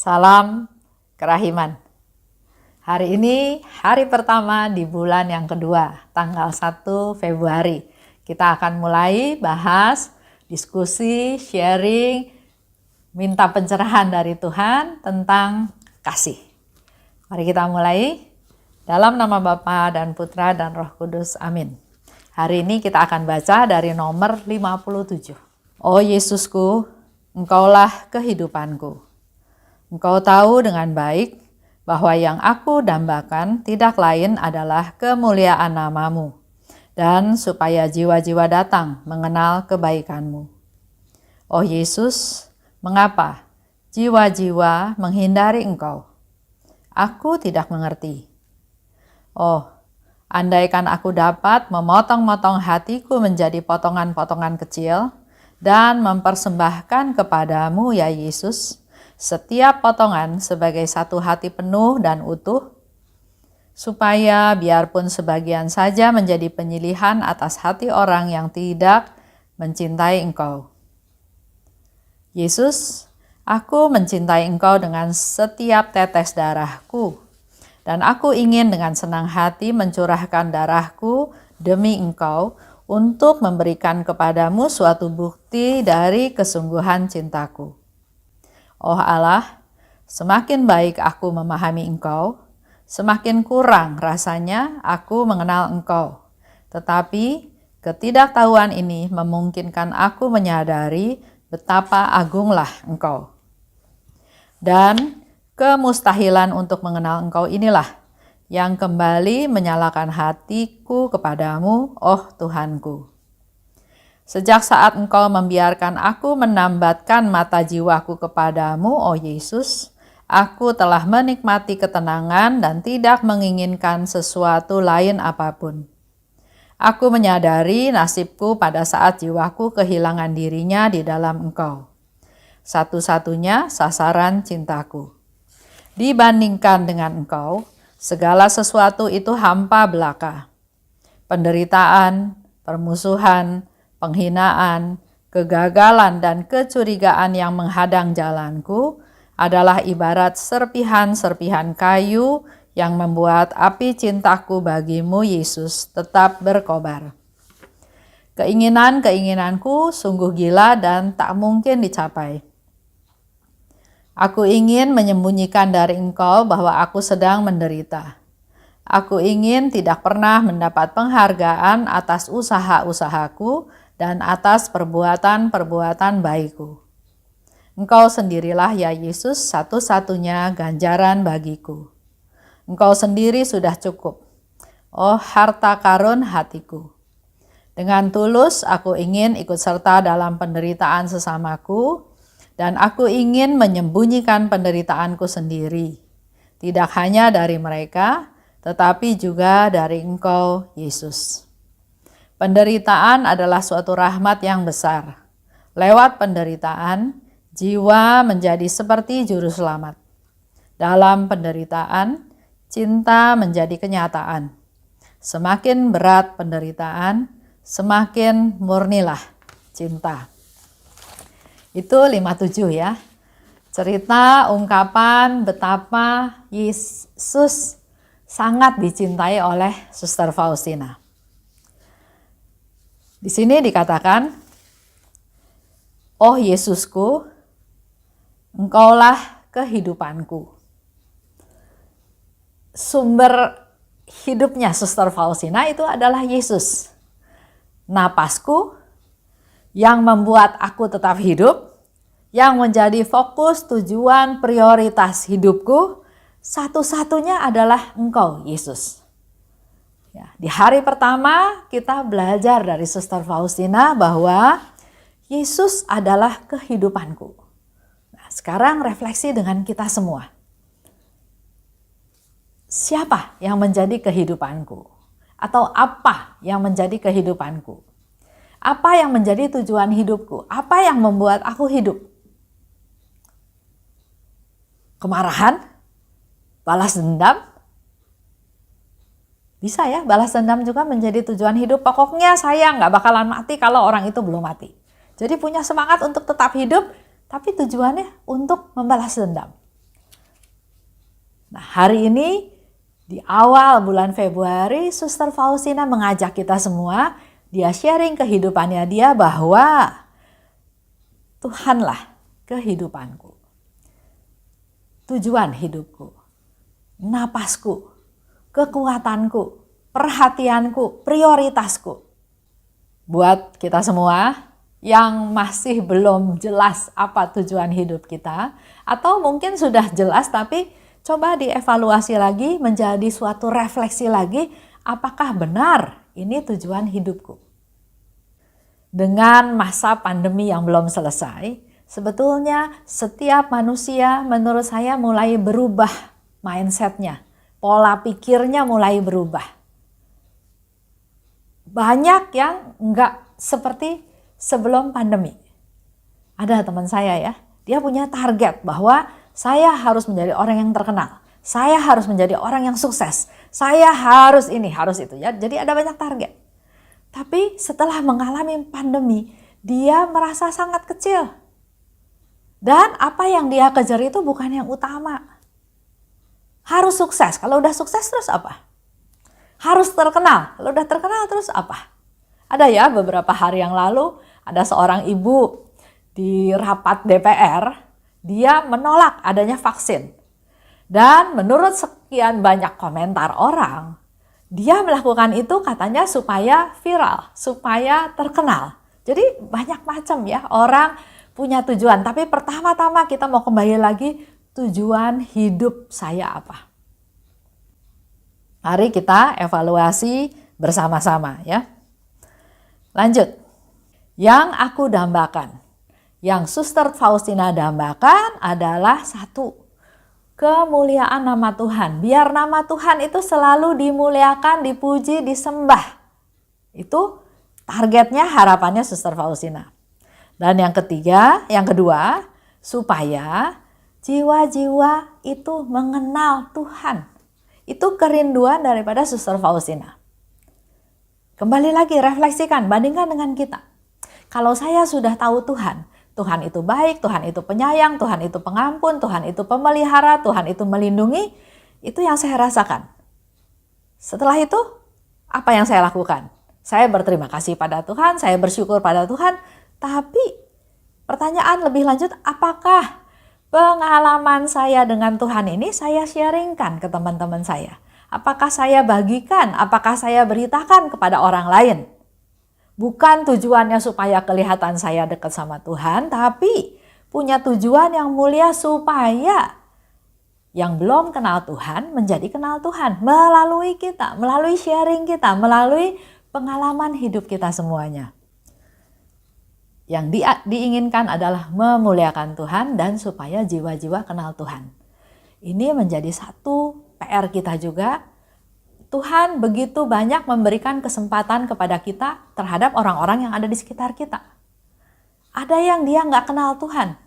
Salam kerahiman. Hari ini hari pertama di bulan yang kedua, tanggal 1 Februari. Kita akan mulai bahas, diskusi, sharing, minta pencerahan dari Tuhan tentang kasih. Mari kita mulai. Dalam nama Bapa dan Putra dan Roh Kudus. Amin. Hari ini kita akan baca dari nomor 57. Oh Yesusku, Engkaulah kehidupanku. Engkau tahu dengan baik bahwa yang aku dambakan tidak lain adalah kemuliaan nama-Mu, dan supaya jiwa-jiwa datang mengenal kebaikan-Mu. Oh Yesus, mengapa jiwa-jiwa menghindari Engkau? Aku tidak mengerti. Oh, andaikan aku dapat memotong-motong hatiku menjadi potongan-potongan kecil dan mempersembahkan kepadamu ya Yesus, setiap potongan sebagai satu hati penuh dan utuh, supaya biarpun sebagian saja menjadi penyilihan atas hati orang yang tidak mencintai Engkau. Yesus, aku mencintai Engkau dengan setiap tetes darahku, dan aku ingin dengan senang hati mencurahkan darahku demi Engkau untuk memberikan kepadamu suatu bukti dari kesungguhan cintaku. Oh Allah, semakin baik aku memahami Engkau, semakin kurang rasanya aku mengenal Engkau. Tetapi ketidaktahuan ini memungkinkan aku menyadari betapa agunglah Engkau. Dan kemustahilan untuk mengenal Engkau inilah yang kembali menyalakan hatiku kepadamu, oh Tuhanku. Sejak saat Engkau membiarkan aku menambatkan mata jiwaku kepadamu, oh Yesus, aku telah menikmati ketenangan dan tidak menginginkan sesuatu lain apapun. Aku menyadari nasibku pada saat jiwaku kehilangan dirinya di dalam Engkau. Satu-satunya sasaran cintaku. Dibandingkan dengan Engkau, segala sesuatu itu hampa belaka. Penderitaan, permusuhan, penghinaan, kegagalan, dan kecurigaan yang menghadang jalanku adalah ibarat serpihan-serpihan kayu yang membuat api cintaku bagimu, Yesus, tetap berkobar. Keinginan-keinginanku sungguh gila dan tak mungkin dicapai. Aku ingin menyembunyikan dari Engkau bahwa aku sedang menderita. Aku ingin tidak pernah mendapat penghargaan atas usaha-usahaku dan atas perbuatan-perbuatan baikku. Engkau sendirilah ya Yesus satu-satunya ganjaran bagiku. Engkau sendiri sudah cukup. Oh harta karun hatiku. Dengan tulus aku ingin ikut serta dalam penderitaan sesamaku, dan aku ingin menyembunyikan penderitaanku sendiri. Tidak hanya dari mereka, tetapi juga dari Engkau Yesus. Penderitaan adalah suatu rahmat yang besar. Lewat penderitaan, jiwa menjadi seperti juru selamat. Dalam penderitaan, cinta menjadi kenyataan. Semakin berat penderitaan, semakin murnilah cinta. Itu 57 ya. Cerita ungkapan betapa Yesus sangat dicintai oleh Suster Faustina. Di sini dikatakan, oh Yesusku, Engkaulah kehidupanku. Sumber hidupnya Suster Faustina itu adalah Yesus. Napasku yang membuat aku tetap hidup, yang menjadi fokus, tujuan, prioritas hidupku, satu-satunya adalah Engkau Yesus. Ya, di hari pertama kita belajar dari Suster Faustina bahwa Yesus adalah kehidupanku. Nah, sekarang refleksi dengan kita semua. Siapa yang menjadi kehidupanku? Atau apa yang menjadi kehidupanku? Apa yang menjadi tujuan hidupku? Apa yang membuat aku hidup? Kemarahan? Balas dendam? Bisa ya, balas dendam juga menjadi tujuan hidup. Pokoknya saya nggak bakalan mati kalau orang itu belum mati. Jadi punya semangat untuk tetap hidup, tapi tujuannya untuk membalas dendam. Nah, hari ini di awal bulan Februari, Suster Faustina mengajak kita semua, dia sharing kehidupannya dia bahwa Tuhanlah kehidupanku, tujuan hidupku, napasku, kekuatanku, perhatianku, prioritasku. Buat kita semua yang masih belum jelas apa tujuan hidup kita, atau mungkin sudah jelas tapi coba dievaluasi lagi, menjadi suatu refleksi lagi, apakah benar ini tujuan hidupku? Dengan masa pandemi yang belum selesai, sebetulnya setiap manusia menurut saya mulai berubah mindsetnya, pola pikirnya mulai berubah. Banyak yang enggak seperti sebelum pandemi. Ada teman saya ya, dia punya target bahwa saya harus menjadi orang yang terkenal. Saya harus menjadi orang yang sukses. Saya harus ini, harus itu ya. Jadi ada banyak target. Tapi setelah mengalami pandemi, dia merasa sangat kecil. Dan apa yang dia kejar itu bukan yang utama. Harus sukses. Kalau udah sukses terus apa? Harus terkenal. Kalau udah terkenal terus apa? Ada ya beberapa hari yang lalu ada seorang ibu di rapat DPR, dia menolak adanya vaksin. Dan menurut sekian banyak komentar orang, dia melakukan itu katanya supaya viral, supaya terkenal. Jadi banyak macam ya orang punya tujuan. Tapi pertama-tama kita mau kembali lagi, tujuan hidup saya apa? Mari kita evaluasi bersama-sama ya. Lanjut. Yang aku dambakan, yang Suster Faustina dambakan adalah satu, kemuliaan nama Tuhan. Biar nama Tuhan itu selalu dimuliakan, dipuji, disembah. Itu targetnya, harapannya Suster Faustina. Dan yang ketiga, yang kedua, supaya jiwa-jiwa itu mengenal Tuhan. Itu kerinduan daripada Suster Faustina. Kembali lagi, refleksikan, bandingkan dengan kita. Kalau saya sudah tahu Tuhan, Tuhan itu baik, Tuhan itu penyayang, Tuhan itu pengampun, Tuhan itu pemelihara, Tuhan itu melindungi, itu yang saya rasakan. Setelah itu, apa yang saya lakukan? Saya berterima kasih pada Tuhan, saya bersyukur pada Tuhan, tapi pertanyaan lebih lanjut, apakah pengalaman saya dengan Tuhan ini saya sharingkan ke teman-teman saya? Apakah saya bagikan, apakah saya beritakan kepada orang lain? Bukan tujuannya supaya kelihatan saya dekat sama Tuhan, tapi punya tujuan yang mulia supaya yang belum kenal Tuhan menjadi kenal Tuhan melalui kita, melalui sharing kita, melalui pengalaman hidup kita semuanya. Yang diinginkan adalah memuliakan Tuhan dan supaya jiwa-jiwa kenal Tuhan. Ini menjadi satu PR kita juga. Tuhan begitu banyak memberikan kesempatan kepada kita terhadap orang-orang yang ada di sekitar kita. Ada yang dia nggak kenal Tuhan.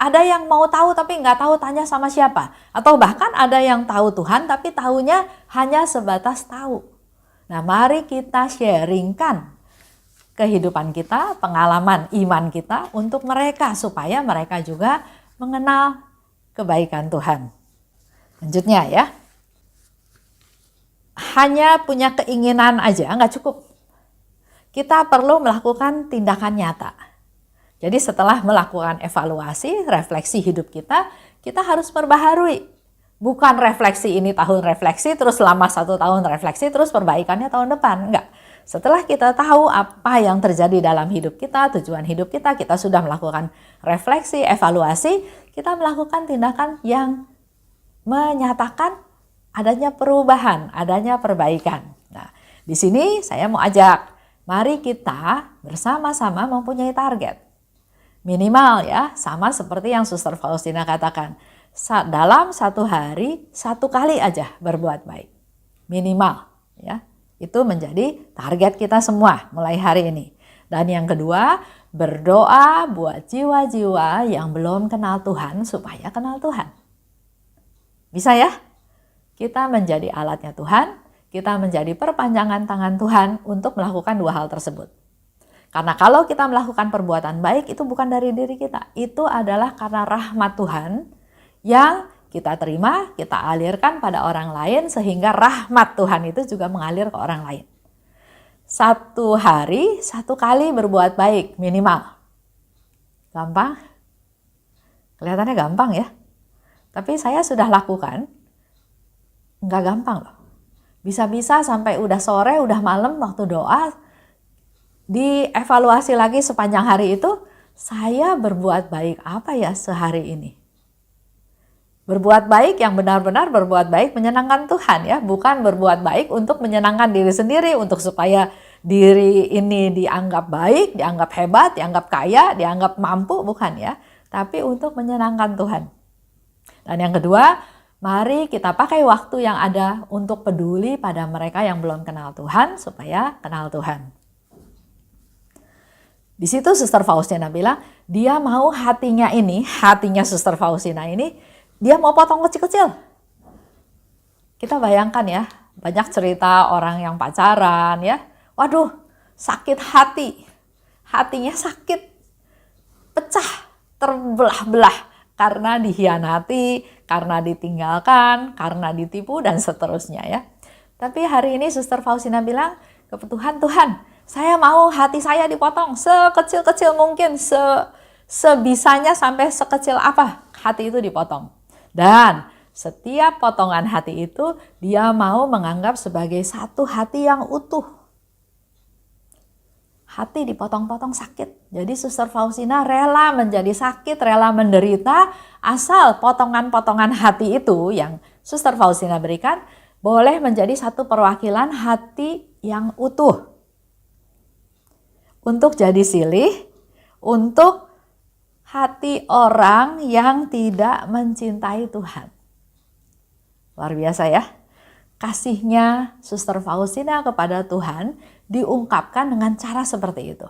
Ada yang mau tahu tapi nggak tahu tanya sama siapa. Atau bahkan ada yang tahu Tuhan tapi tahunya hanya sebatas tahu. Nah, mari kita sharingkan kehidupan kita, pengalaman iman kita untuk mereka supaya mereka juga mengenal kebaikan Tuhan. Lanjutnya ya. Hanya punya keinginan aja nggak cukup. Kita perlu melakukan tindakan nyata. Jadi setelah melakukan evaluasi, refleksi hidup kita harus perbaharui. Bukan refleksi ini tahun refleksi, terus selama 1 tahun refleksi, terus perbaikannya tahun depan. Enggak. Setelah kita tahu apa yang terjadi dalam hidup kita, tujuan hidup kita sudah melakukan refleksi, evaluasi, kita melakukan tindakan yang menyatakan adanya perubahan, adanya perbaikan. Nah, di sini saya mau ajak, mari kita bersama-sama mempunyai target. Minimal ya, sama seperti yang Suster Faustina katakan. Dalam 1 hari, 1 kali aja berbuat baik. Minimal ya. Itu menjadi target kita semua mulai hari ini. Dan yang kedua, berdoa buat jiwa-jiwa yang belum kenal Tuhan supaya kenal Tuhan. Bisa ya? Kita menjadi alatnya Tuhan, kita menjadi perpanjangan tangan Tuhan untuk melakukan 2 hal tersebut. Karena kalau kita melakukan perbuatan baik itu bukan dari diri kita, itu adalah karena rahmat Tuhan yang kita terima, kita alirkan pada orang lain sehingga rahmat Tuhan itu juga mengalir ke orang lain. 1 hari 1 kali berbuat baik minimal. Gampang? Kelihatannya gampang ya. Tapi saya sudah lakukan. Nggak gampang loh. Bisa-bisa sampai udah sore, udah malam waktu doa, dievaluasi lagi sepanjang hari itu, saya berbuat baik apa ya sehari ini? Berbuat baik yang benar-benar berbuat baik menyenangkan Tuhan ya, bukan berbuat baik untuk menyenangkan diri sendiri, untuk supaya diri ini dianggap baik, dianggap hebat, dianggap kaya, dianggap mampu, bukan ya. Tapi untuk menyenangkan Tuhan. Dan yang kedua, mari kita pakai waktu yang ada untuk peduli pada mereka yang belum kenal Tuhan supaya kenal Tuhan. Di situ Suster Faustina bilang, dia mau hatinya Suster Faustina ini, dia mau potong kecil-kecil. Kita bayangkan ya, banyak cerita orang yang pacaran ya. Waduh, sakit hati. Hatinya sakit. Pecah, terbelah-belah. Karena dihianati, karena ditinggalkan, karena ditipu, dan seterusnya ya. Tapi hari ini Suster Faustina bilang ke Tuhan, Tuhan, saya mau hati saya dipotong sekecil-kecil mungkin, sebisanya sampai sekecil apa hati itu dipotong. Dan setiap potongan hati itu dia mau menganggap sebagai satu hati yang utuh. Hati dipotong-potong sakit. Jadi Suster Faustina rela menjadi sakit, rela menderita, asal potongan-potongan hati itu yang Suster Faustina berikan boleh menjadi satu perwakilan hati yang utuh. Untuk jadi silih, untuk hati orang yang tidak mencintai Tuhan. Luar biasa ya. Kasihnya Suster Faustina kepada Tuhan diungkapkan dengan cara seperti itu.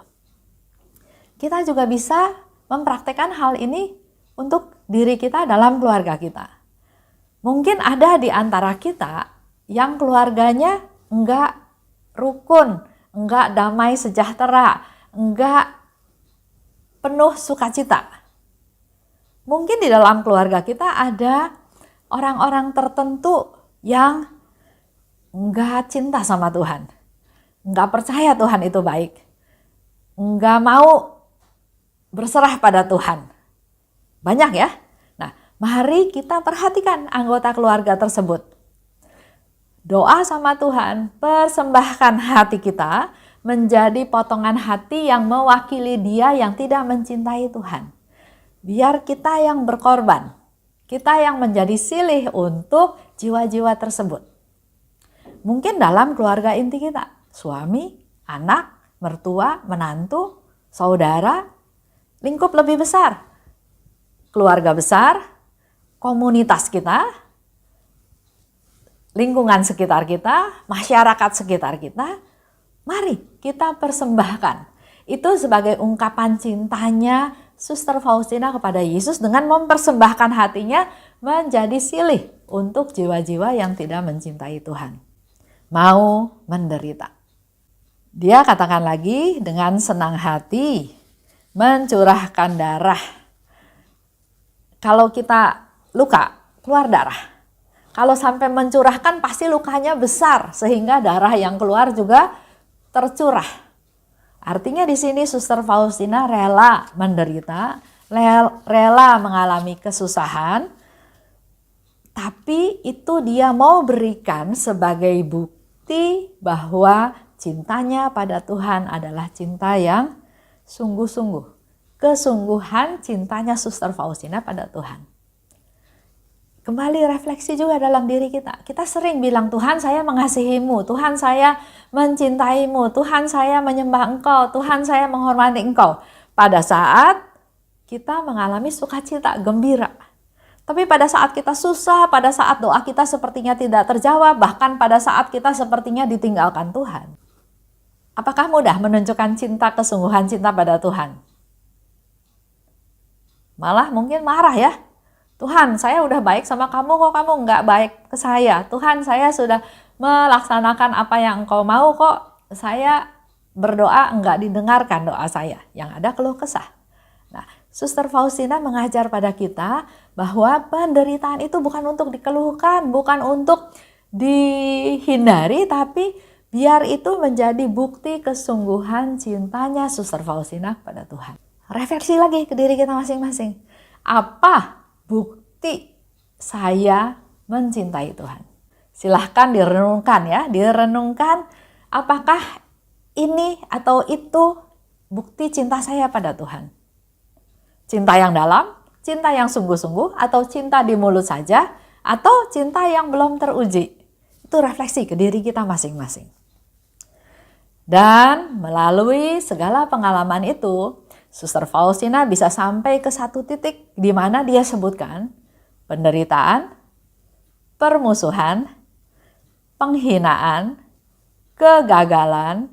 Kita juga bisa mempraktekkan hal ini untuk diri kita dalam keluarga kita. Mungkin ada di antara kita yang keluarganya enggak rukun, enggak damai sejahtera, enggak penuh sukacita. Mungkin di dalam keluarga kita ada orang-orang tertentu yang enggak cinta sama Tuhan, enggak percaya Tuhan itu baik, enggak mau berserah pada Tuhan. Banyak ya. Nah, mari kita perhatikan anggota keluarga tersebut. Doa sama Tuhan, persembahkan hati kita menjadi potongan hati yang mewakili Dia yang tidak mencintai Tuhan. Biar kita yang berkorban, kita yang menjadi silih untuk jiwa-jiwa tersebut. Mungkin dalam keluarga inti kita, suami, anak, mertua, menantu, saudara, lingkup lebih besar, keluarga besar, komunitas kita, lingkungan sekitar kita, masyarakat sekitar kita. Mari kita persembahkan. Itu sebagai ungkapan cintanya Suster Faustina kepada Yesus dengan mempersembahkan hatinya menjadi silih untuk jiwa-jiwa yang tidak mencintai Tuhan. Mau menderita. Dia katakan lagi, dengan senang hati mencurahkan darah. Kalau kita luka, keluar darah. Kalau sampai mencurahkan pasti lukanya besar sehingga darah yang keluar juga tercurah. Artinya di sini Suster Faustina rela menderita, rela mengalami kesusahan, tapi itu dia mau berikan sebagai bukti bahwa cintanya pada Tuhan adalah cinta yang sungguh-sungguh. Kesungguhan cintanya Suster Faustina pada Tuhan. Kembali refleksi juga dalam diri kita. Kita sering bilang, Tuhan saya mengasihimu, Tuhan saya mencintaimu, Tuhan saya menyembah Engkau, Tuhan saya menghormati Engkau. Pada saat kita mengalami sukacita, gembira. Tapi pada saat kita susah, pada saat doa kita sepertinya tidak terjawab, bahkan pada saat kita sepertinya ditinggalkan Tuhan. Apakah mudah menunjukkan cinta, kesungguhan cinta pada Tuhan? Malah mungkin marah ya. Tuhan, saya udah baik sama kamu, kok kamu nggak baik ke saya. Tuhan, saya sudah melaksanakan apa yang Engkau mau, kok saya berdoa nggak didengarkan doa saya. Yang ada keluh kesah. Nah, Suster Faustina mengajar pada kita bahwa penderitaan itu bukan untuk dikeluhkan, bukan untuk dihindari, tapi biar itu menjadi bukti kesungguhan cintanya Suster Faustina pada Tuhan. Refleksi lagi ke diri kita masing-masing. Apa bukti saya mencintai Tuhan? Silahkan direnungkan ya, direnungkan apakah ini atau itu bukti cinta saya pada Tuhan. Cinta yang dalam, cinta yang sungguh-sungguh, atau cinta di mulut saja, atau cinta yang belum teruji. Itu refleksi ke diri kita masing-masing. Dan melalui segala pengalaman itu, Suster Faustina bisa sampai ke satu titik di mana dia sebutkan penderitaan, permusuhan, penghinaan, kegagalan,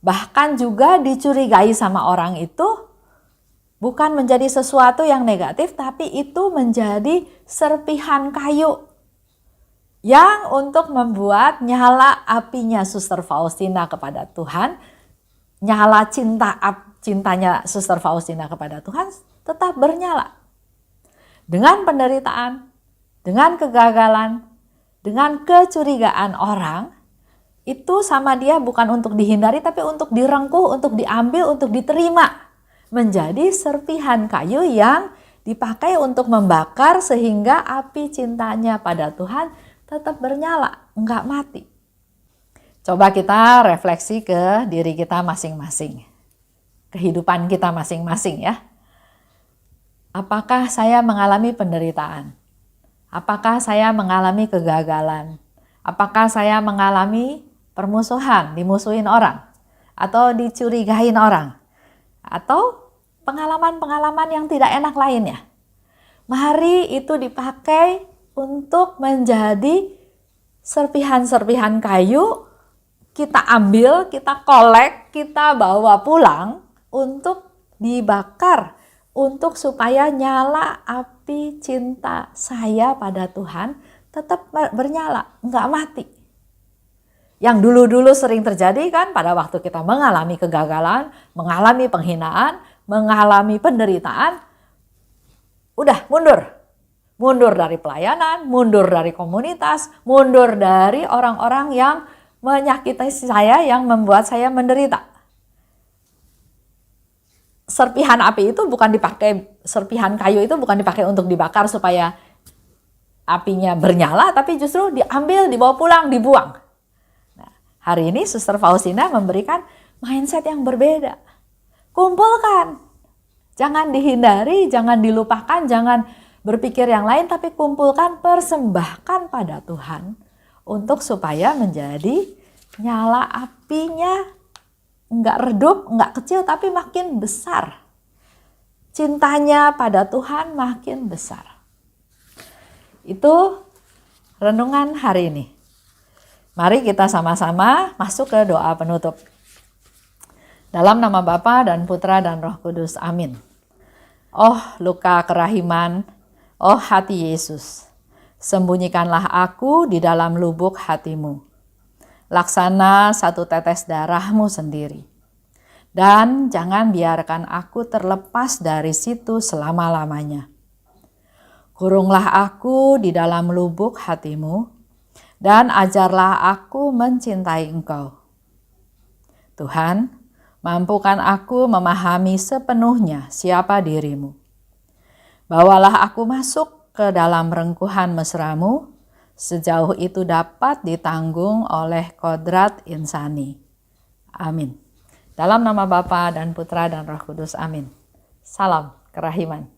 bahkan juga dicurigai sama orang itu bukan menjadi sesuatu yang negatif, tapi itu menjadi serpihan kayu yang untuk membuat nyala apinya Suster Faustina kepada Tuhan, nyala cintanya Suster Faustina kepada Tuhan tetap bernyala. Dengan penderitaan, dengan kegagalan, dengan kecurigaan orang, itu sama dia bukan untuk dihindari, tapi untuk direngkuh, untuk diambil, untuk diterima. Menjadi serpihan kayu yang dipakai untuk membakar sehingga api cintanya pada Tuhan tetap bernyala, enggak mati. Coba kita refleksi ke diri kita masing-masing. Kehidupan kita masing-masing ya. Apakah saya mengalami penderitaan? Apakah saya mengalami kegagalan? Apakah saya mengalami permusuhan, dimusuhin orang? Atau dicurigain orang? Atau pengalaman-pengalaman yang tidak enak lainnya. Mari itu dipakai untuk menjadi serpihan-serpihan kayu, kita ambil, kita kolek, kita bawa pulang untuk dibakar, untuk supaya nyala api cinta saya pada Tuhan tetap bernyala, enggak mati. Yang dulu-dulu sering terjadi kan pada waktu kita mengalami kegagalan, mengalami penghinaan, mengalami penderitaan, udah mundur. Mundur dari pelayanan, mundur dari komunitas, mundur dari orang-orang yang menyakiti saya, yang membuat saya menderita. Serpihan api itu bukan dipakai, serpihan kayu itu bukan dipakai untuk dibakar supaya apinya bernyala, tapi justru diambil, dibawa pulang, dibuang. Hari ini Suster Faustina memberikan mindset yang berbeda. Kumpulkan. Jangan dihindari, jangan dilupakan, jangan berpikir yang lain, tapi kumpulkan, persembahkan pada Tuhan untuk supaya menjadi nyala apinya enggak redup, enggak kecil, tapi makin besar. Cintanya pada Tuhan makin besar. Itu renungan hari ini. Mari kita sama-sama masuk ke doa penutup. Dalam nama Bapa dan Putra dan Roh Kudus. Amin. Oh luka kerahiman, oh hati Yesus, sembunyikanlah aku di dalam lubuk hatimu. Laksana satu tetes darahmu sendiri. Dan jangan biarkan aku terlepas dari situ selama-lamanya. Kurunglah aku di dalam lubuk hatimu, dan ajarlah aku mencintai Engkau. Tuhan, mampukan aku memahami sepenuhnya siapa dirimu. Bawalah aku masuk ke dalam rengkuhan mesra-Mu, sejauh itu dapat ditanggung oleh kodrat insani. Amin. Dalam nama Bapa dan Putra dan Roh Kudus. Amin. Salam kerahiman.